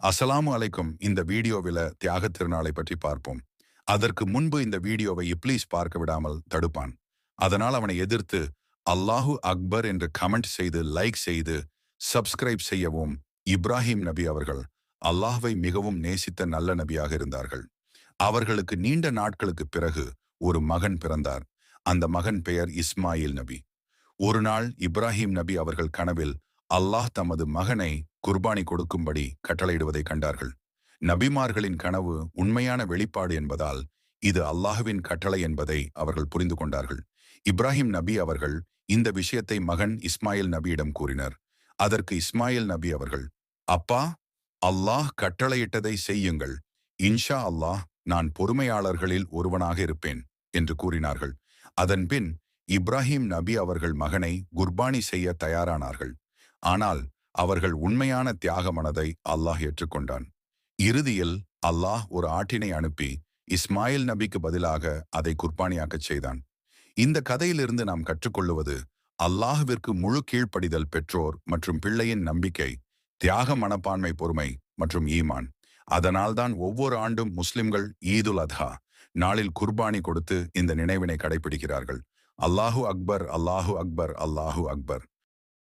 அஸ்ஸலாமு அலைக்கும். இந்த வீடியோவில் தியாகத் திருநாளை பற்றி பார்ப்போம். அதற்கு முன்பு இந்த வீடியோவை இப்லீஸ் பார்க்க விடாமல் தடுப்பான். அதனால் அவனை எதிர்த்து அல்லாஹு அக்பர் என்று கமெண்ட் செய்து, லைக் செய்து, சப்ஸ்கிரைப் செய்யவும். இப்ராஹிம் நபி அவர்கள் அல்லாஹ்வை மிகவும் நேசித்த நல்ல நபியாக இருந்தார்கள். அவர்களுக்கு நீண்ட நாட்களுக்கு பிறகு ஒரு மகன் பிறந்தார். அந்த மகன் பெயர் இஸ்மாயில் நபி. ஒரு நாள் இப்ராஹிம் நபி அவர்கள் கனவில் அல்லாஹ் தமது மகனை குர்பானி கொடுக்கும்படி கட்டளையிடுவதை கண்டார்கள். நபிமார்களின் கனவு உண்மையான வெளிப்பாடு என்பதால் இது அல்லாஹ்வின் கட்டளை என்பதை அவர்கள் புரிந்து கொண்டார்கள். இப்ராஹிம் நபி அவர்கள் இந்த விஷயத்தை மகன் இஸ்மாயில் நபியிடம் கூறினர். அதற்கு இஸ்மாயில் நபி அவர்கள், அப்பா, அல்லாஹ் கட்டளையிட்டதை செய்யுங்கள். இன்ஷா அல்லாஹ் நான் பொறுமையாளர்களில் ஒருவனாக இருப்பேன் என்று கூறினார்கள். அதன்பின் இப்ராஹிம் நபி அவர்கள் மகனை குர்பானி செய்ய தயாரானார்கள். ஆனால் அவர்கள் உண்மையான தியாக மனதை அல்லாஹ் ஏற்றுக்கொண்டான். இறுதியில் அல்லாஹ் ஒரு ஆட்டினை அனுப்பி இஸ்மாயில் நபிக்கு பதிலாக அதை குர்பானியாக்கச் செய்தான். இந்த கதையிலிருந்து நாம் கற்றுக்கொள்ளுவது, அல்லாஹ்விற்கு முழு கீழ்ப்படிதல் பெற்றோர் மற்றும் பிள்ளையின் நம்பிக்கை, தியாக மனப்பான்மை, பொறுமை மற்றும் ஈமான். அதனால்தான் ஒவ்வொரு ஆண்டும் முஸ்லிம்கள் ஈதுல் அத்ஹா நாளில் குர்பானி கொடுத்து இந்த நினைவினை கடைபிடிக்கிறார்கள். அல்லாஹு அக்பர், அல்லாஹு அக்பர், அல்லாஹு அக்பர்.